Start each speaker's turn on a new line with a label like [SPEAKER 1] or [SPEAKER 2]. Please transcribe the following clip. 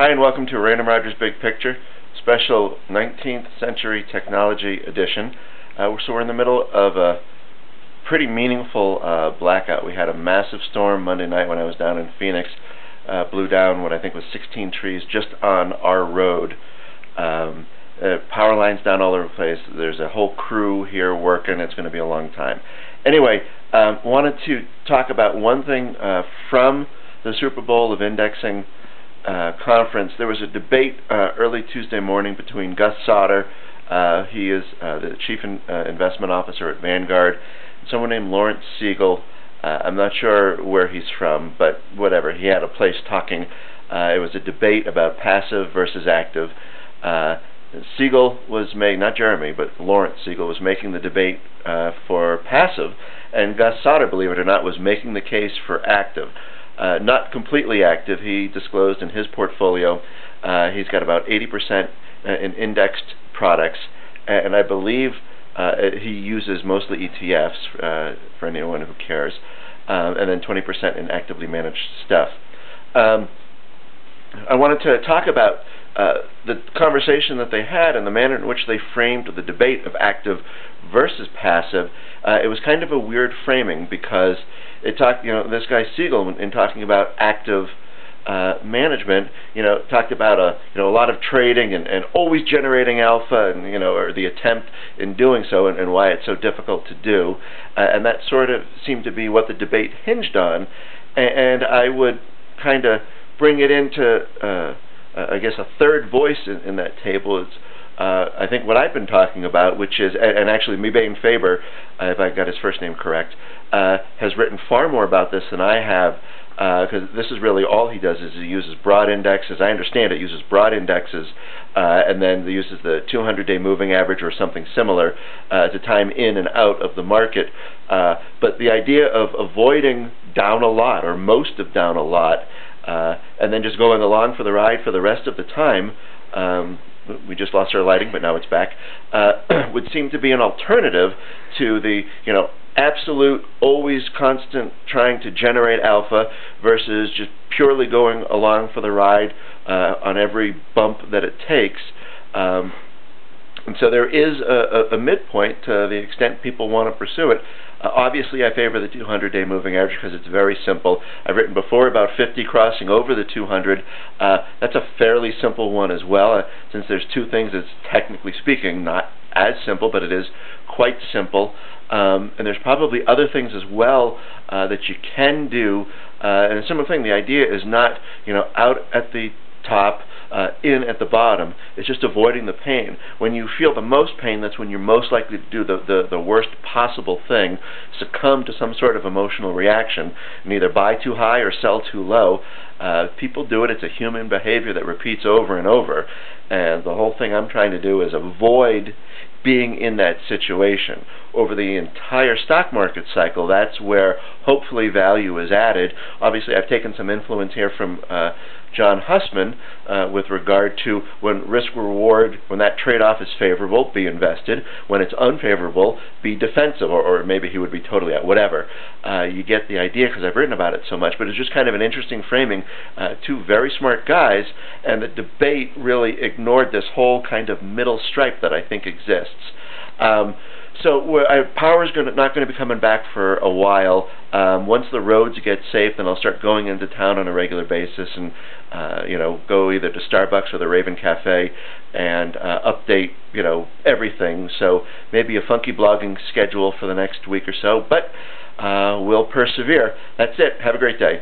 [SPEAKER 1] Hi and welcome to Random Rogers Big Picture, special 19th Century Technology edition. So we're in the middle of a pretty meaningful blackout. We had a massive storm Monday night when I was down in Phoenix. Blew down what I think was 16 trees just on our road. Power lines down all over the place. There's a whole crew here working. It's going to be a long time. Anyway, wanted to talk about one thing from the Super Bowl of Indexing conference. There was a debate early Tuesday morning between Gus Sauter, he is the Chief Investment Officer at Vanguard, and someone named Lawrence Siegel. I'm not sure where he's from, but whatever. He had a place talking. It was a debate about passive versus active. Siegel was not Jeremy, but Lawrence Siegel was making the debate for passive, and Gus Sauter, believe it or not, was making the case for active. Not completely active. He disclosed in his portfolio he's got about 80% in indexed products, and I believe he uses mostly ETFs for anyone who cares, and then 20% in actively managed stuff. I wanted to talk about the conversation that they had and the manner in which they framed the debate of active versus passive. It was kind of a weird framing because it talked, this guy Siegel, in talking about active management, talked about a lot of trading and always generating alpha, and or the attempt in doing so, and why it's so difficult to do, and that sort of seemed to be what the debate hinged on. And I would kind of bring it into, I guess, a third voice in that table is, I think, what I've been talking about, which is, and actually Mebane Faber, if I got his first name correct, has written far more about this than I have, because this is really all he does is he uses broad indexes. I understand it uses broad indexes, and then he uses the 200-day moving average or something similar to time in and out of the market. But the idea of avoiding down a lot, or most of down a lot, and then just going along for the ride for the rest of the time, we just lost our lighting, but now it's back, would seem to be an alternative to the, absolute, always constant trying to generate alpha versus just purely going along for the ride on every bump that it takes. And so there is a midpoint to the extent people want to pursue it. Obviously, I favor the 200-day moving average because it's very simple. I've written before about 50 crossing over the 200. That's a fairly simple one as well, since there's two things that's technically speaking not as simple, but it is quite simple. And there's probably other things as well that you can do. And a similar thing, the idea is not, out at the top, in at the bottom. It's just avoiding the pain. When you feel the most pain, that's when you're most likely to do the worst possible thing, succumb to some sort of emotional reaction, and either buy too high or sell too low. People do it. It's a human behavior that repeats over and over. And the whole thing I'm trying to do is avoid being in that situation. Over the entire stock market cycle, that's where hopefully value is added. Obviously, I've taken some influence here from John Hussman with regard to when risk-reward, when that trade-off is favorable, be invested. When it's unfavorable, be defensive, or maybe he would be totally out, whatever. You get the idea because I've written about it so much, but it's just kind of an interesting framing. Two very smart guys, and the debate really ignored this whole kind of middle stripe that I think exists. So power is not going to be coming back for a while. Once the roads get safe, then I'll start going into town on a regular basis and go either to Starbucks or the Raven Cafe and update everything. So maybe a funky blogging schedule for the next week or so, but we'll persevere. That's it. Have a great day.